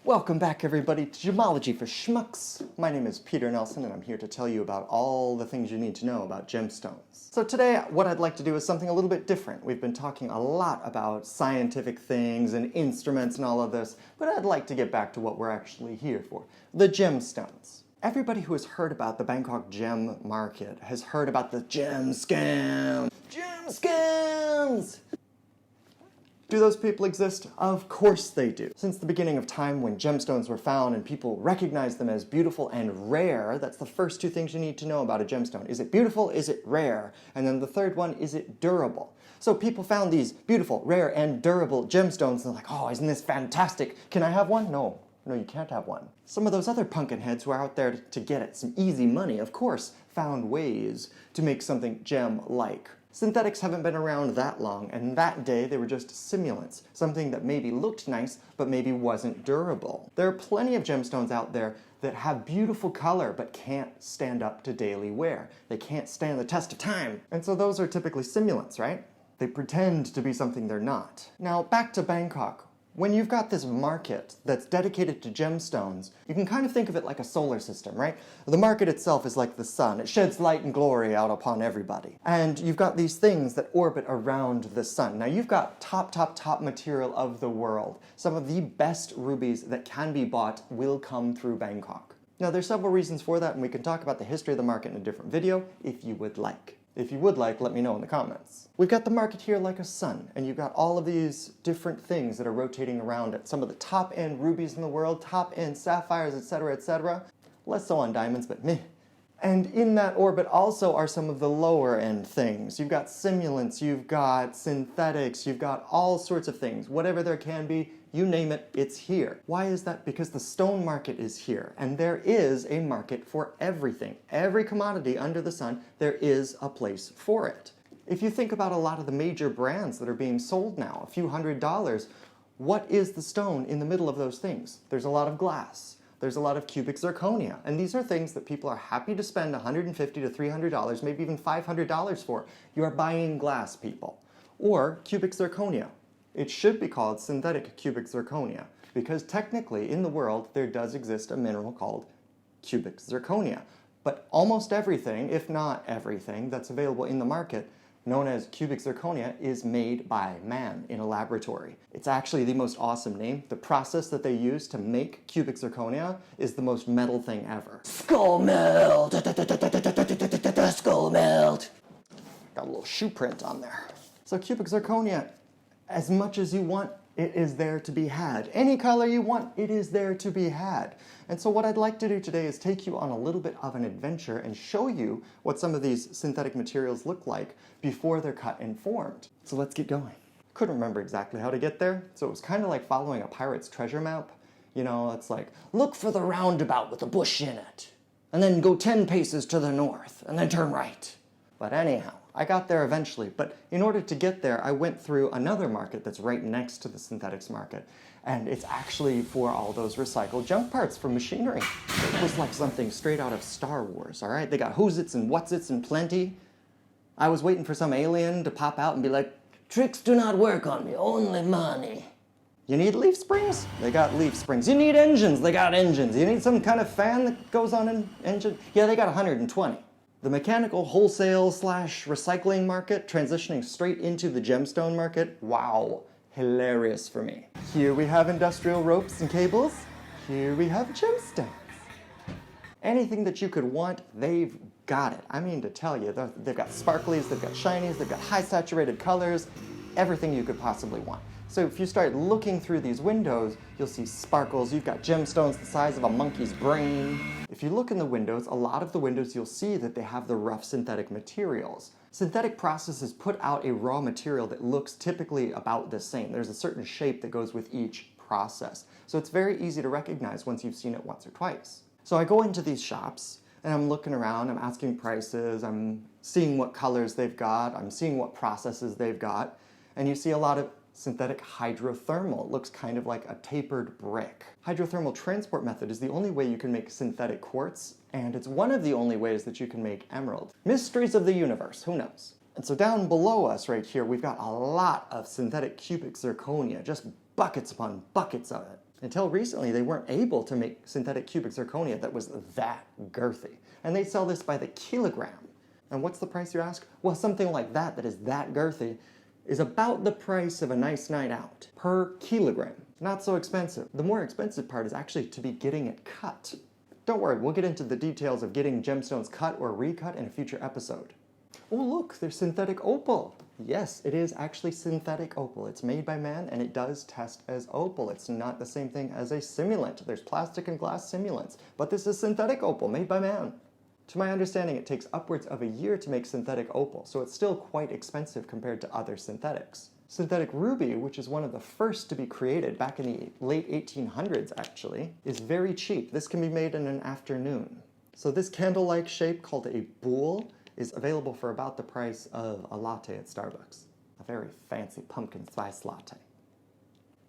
Welcome back everybody to Gemology for Schmucks. My name is Peter Nelson and I'm here to tell you about all the things you need to know about gemstones. So today what I'd like to do is something a little bit different. We've been talking a lot about scientific things and instruments and all of this, but I'd like to get back to what we're actually here for, the gemstones. Everybody who has heard about the Bangkok gem market has heard about the gem scam. Gem scams! Do those people exist? Of course they do. Since the beginning of time when gemstones were found and people recognized them as beautiful and rare, that's the first two things you need to know about a gemstone. Is it beautiful? Is it rare? And then the third one, is it durable? So people found these beautiful, rare, and durable gemstones and they're like, oh, isn't this fantastic? Can I have one? No, you can't have one. Some of those other pumpkin heads who are out there to get at some easy money, of course, found ways to make something gem-like. Synthetics haven't been around that long, and that day they were just simulants, something that maybe looked nice, but maybe wasn't durable. There are plenty of gemstones out there that have beautiful color, but can't stand up to daily wear. They can't stand the test of time. And so those are typically simulants, right? They pretend to be something they're not. Now, back to Bangkok. When you've got this market that's dedicated to gemstones, you can kind of think of it like a solar system, right? The market itself is like the sun. It sheds light and glory out upon everybody. And you've got these things that orbit around the sun. Now you've got top material of the world. Some of the best rubies that can be bought will come through Bangkok. Now there's several reasons for that, and we can talk about the history of the market in a different video if you would like. If you would like, let me know in the comments. We've got the market here like a sun, and you've got all of these different things that are rotating around it. Some of the top-end rubies in the world, top-end sapphires, etc., etc. Less so on diamonds, but meh. And in that orbit also are some of the lower-end things. You've got simulants, you've got synthetics, you've got all sorts of things. Whatever there can be, you name it, it's here. Why is that? Because the stone market is here, and there is a market for everything. Every commodity under the sun, there is a place for it. If you think about a lot of the major brands that are being sold now, a few $100s, what is the stone in the middle of those things? There's a lot of glass. There's a lot of cubic zirconia, and these are things that people are happy to spend $150 to $300, maybe even $500 for. You are buying glass, people. Or cubic zirconia. It should be called synthetic cubic zirconia, because technically in the world there does exist a mineral called cubic zirconia. But almost everything, if not everything, that's available in the market known as cubic zirconia is made by man in a laboratory. It's actually the most awesome name. The process that they use to make cubic zirconia is the most metal thing ever. Skull melt! Skull melt! Got a little shoe print on there. So cubic zirconia, as much as you want, it is there to be had. Any color you want, it is there to be had. And so what I'd like to do today is take you on a little bit of an adventure and show you what some of these synthetic materials look like before they're cut and formed. So let's get going. Couldn't remember exactly how to get there, so it was kind of like following a pirate's treasure map. You know, it's like, look for the roundabout with a bush in it, and then go 10 paces to the north, and then turn right. But anyhow, I got there eventually, but in order to get there, I went through another market that's right next to the synthetics market, and it's actually for all those recycled junk parts from machinery. It was like something straight out of Star Wars, all right? They got who's-its and what's-its and plenty. I was waiting for some alien to pop out and be like, tricks do not work on me, only money. You need leaf springs? They got leaf springs. You need engines? They got engines. You need some kind of fan that goes on an engine? Yeah, they got 120. The mechanical wholesale / recycling market transitioning straight into the gemstone market, wow, hilarious for me. Here we have industrial ropes and cables. Here we have gemstones. Anything that you could want, they've got it. I mean to tell you, they've got sparklies, they've got shinies, they've got high saturated colors, everything you could possibly want. So if you start looking through these windows, you'll see sparkles. You've got gemstones the size of a monkey's brain. If you look in the windows, a lot of the windows you'll see that they have the rough synthetic materials. Synthetic processes put out a raw material that looks typically about the same. There's a certain shape that goes with each process. So it's very easy to recognize once you've seen it once or twice. So I go into these shops and I'm looking around, I'm asking prices, I'm seeing what colors they've got, I'm seeing what processes they've got, and you see a lot of synthetic hydrothermal. It looks kind of like a tapered brick. Hydrothermal transport method is the only way you can make synthetic quartz, and it's one of the only ways that you can make emerald. Mysteries of the universe, who knows? And so down below us right here, we've got a lot of synthetic cubic zirconia, just buckets upon buckets of it. Until recently, they weren't able to make synthetic cubic zirconia that was that girthy. And they sell this by the kilogram. And what's the price, you ask? Well, something like that is that girthy is about the price of a nice night out per kilogram. Not so expensive. The more expensive part is actually to be getting it cut. Don't worry, we'll get into the details of getting gemstones cut or recut in a future episode. Oh look, there's synthetic opal. Yes, it is actually synthetic opal. It's made by man and it does test as opal. It's not the same thing as a simulant. There's plastic and glass simulants, but this is synthetic opal made by man. To my understanding, it takes upwards of a year to make synthetic opal, so it's still quite expensive compared to other synthetics. Synthetic ruby, which is one of the first to be created back in the late 1800s actually, is very cheap. This can be made in an afternoon. So this candle-like shape called a boule is available for about the price of a latte at Starbucks. A very fancy pumpkin spice latte.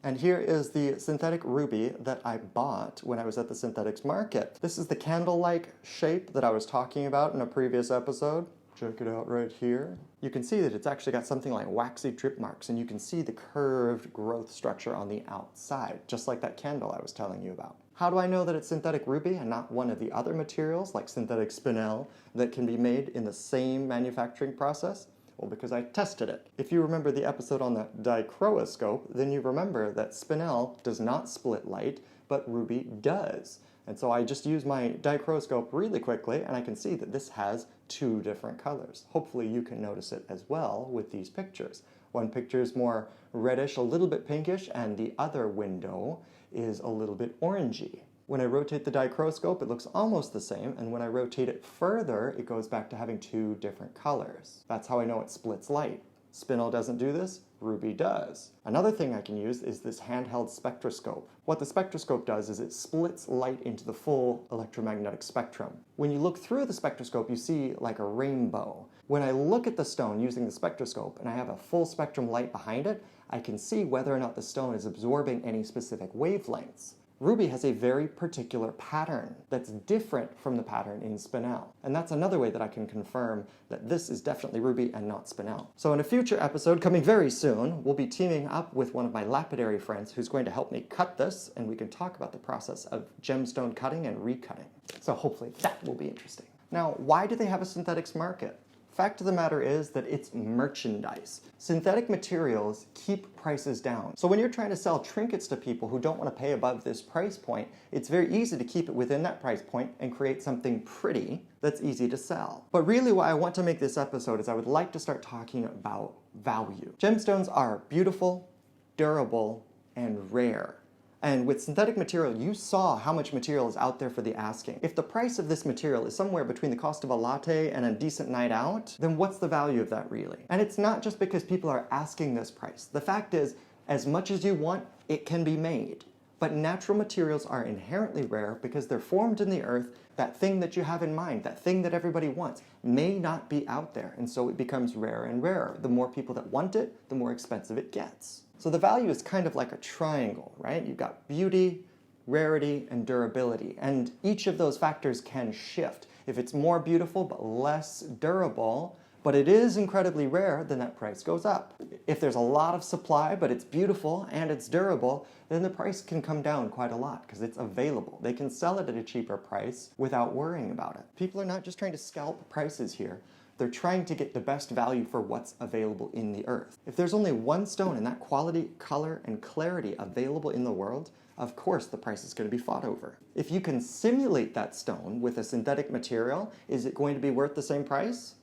And here is the synthetic ruby that I bought when I was at the synthetics market. This is the candle-like shape that I was talking about in a previous episode. Check it out right here. You can see that it's actually got something like waxy drip marks, and you can see the curved growth structure on the outside, just like that candle I was telling you about. How do I know that it's synthetic ruby and not one of the other materials like synthetic spinel that can be made in the same manufacturing process? Well, because I tested it. If you remember the episode on the dichroscope, then you remember that spinel does not split light, but ruby does. And so I just used my dichroscope really quickly, and I can see that this has two different colors. Hopefully you can notice it as well with these pictures. One picture is more reddish, a little bit pinkish, and the other window is a little bit orangey. When I rotate the dichroscope, it looks almost the same, and when I rotate it further, it goes back to having two different colors. That's how I know it splits light. Spinel doesn't do this, ruby does. Another thing I can use is this handheld spectroscope. What the spectroscope does is it splits light into the full electromagnetic spectrum. When you look through the spectroscope, you see like a rainbow. When I look at the stone using the spectroscope and I have a full spectrum light behind it, I can see whether or not the stone is absorbing any specific wavelengths. Ruby has a very particular pattern that's different from the pattern in spinel. And that's another way that I can confirm that this is definitely ruby and not spinel. So in a future episode coming very soon, we'll be teaming up with one of my lapidary friends who's going to help me cut this, and we can talk about the process of gemstone cutting and recutting. So hopefully that will be interesting. Now, why do they have a synthetics market? Fact of the matter is that it's merchandise. Synthetic materials keep prices down. So when you're trying to sell trinkets to people who don't want to pay above this price point, it's very easy to keep it within that price point and create something pretty that's easy to sell. But really why I want to make this episode is I would like to start talking about value. Gemstones are beautiful, durable, and rare. And with synthetic material, you saw how much material is out there for the asking. If the price of this material is somewhere between the cost of a latte and a decent night out, then what's the value of that really? And it's not just because people are asking this price. The fact is, as much as you want, it can be made. But natural materials are inherently rare because they're formed in the earth. That thing that you have in mind, that thing that everybody wants, may not be out there. And so it becomes rarer and rarer. The more people that want it, the more expensive it gets. So the value is kind of like a triangle, right? You've got beauty, rarity, and durability. And each of those factors can shift. If it's more beautiful but less durable, but it is incredibly rare, then that price goes up. If there's a lot of supply, but it's beautiful and it's durable, then the price can come down quite a lot because it's available. They can sell it at a cheaper price without worrying about it. People are not just trying to scalp prices here. They're trying to get the best value for what's available in the earth. If there's only one stone in that quality, color, and clarity available in the world, of course the price is going to be fought over. If you can simulate that stone with a synthetic material, is it going to be worth the same price?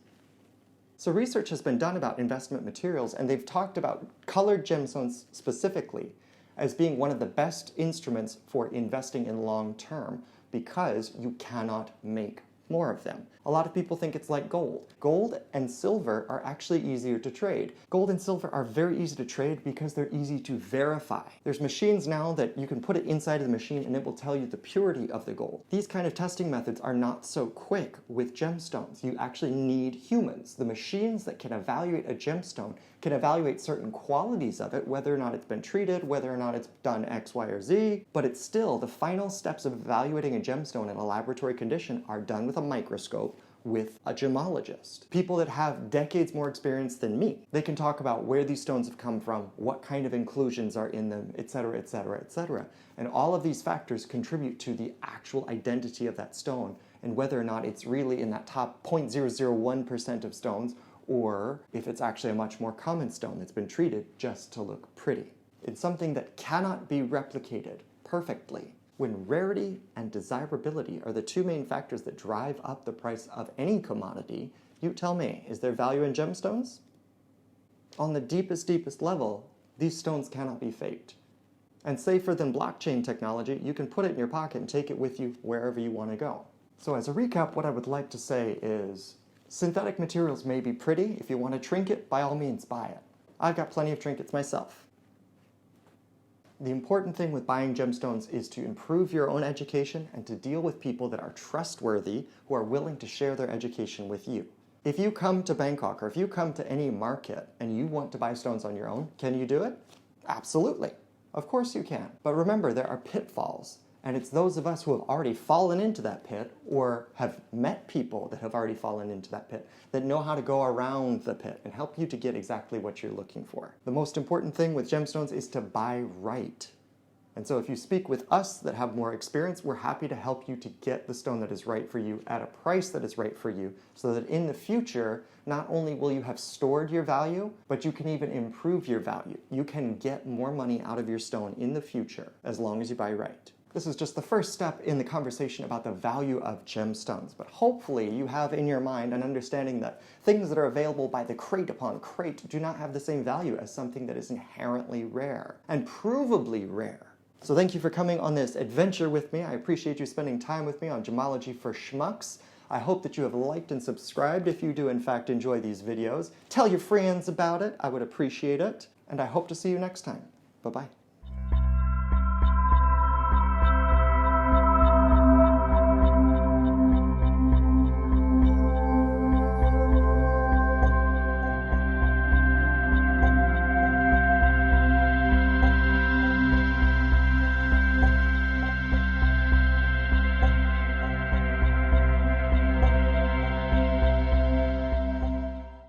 So research has been done about investment materials, and they've talked about colored gemstones specifically as being one of the best instruments for investing in long term because you cannot make more of them. A lot of people think it's like gold. Gold and silver are actually easier to trade. Gold and silver are very easy to trade because they're easy to verify. There's machines now that you can put it inside of the machine and it will tell you the purity of the gold. These kind of testing methods are not so quick with gemstones. You actually need humans. The machines that can evaluate a gemstone can evaluate certain qualities of it, whether or not it's been treated, whether or not it's done X, Y, or Z, but it's still the final steps of evaluating a gemstone in a laboratory condition are done with a microscope with a gemologist. People that have decades more experience than me. They can talk about where these stones have come from, what kind of inclusions are in them, etc., etc., etc. And all of these factors contribute to the actual identity of that stone and whether or not it's really in that top 0.001% of stones, or if it's actually a much more common stone that's been treated just to look pretty. It's something that cannot be replicated perfectly. When rarity and desirability are the two main factors that drive up the price of any commodity, you tell me, is there value in gemstones? On the deepest level, these stones cannot be faked. And safer than blockchain technology, you can put it in your pocket and take it with you wherever you want to go. So as a recap, what I would like to say is, synthetic materials may be pretty. If you want a trinket, by all means buy it. I've got plenty of trinkets myself. The important thing with buying gemstones is to improve your own education and to deal with people that are trustworthy, who are willing to share their education with you. If you come to Bangkok or if you come to any market and you want to buy stones on your own, can you do it? Absolutely. Of course you can. But remember, there are pitfalls. And it's those of us who have already fallen into that pit or have met people that have already fallen into that pit that know how to go around the pit and help you to get exactly what you're looking for. The most important thing with gemstones is to buy right. And so if you speak with us that have more experience, we're happy to help you to get the stone that is right for you at a price that is right for you, so that in the future, not only will you have stored your value, but you can even improve your value. You can get more money out of your stone in the future as long as you buy right. This is just the first step in the conversation about the value of gemstones, but hopefully you have in your mind an understanding that things that are available by the crate upon crate do not have the same value as something that is inherently rare and provably rare. So thank you for coming on this adventure with me. I appreciate you spending time with me on Gemology for Schmucks. I hope that you have liked and subscribed if you do in fact enjoy these videos. Tell your friends about it, I would appreciate it, and I hope to see you next time. Bye-bye.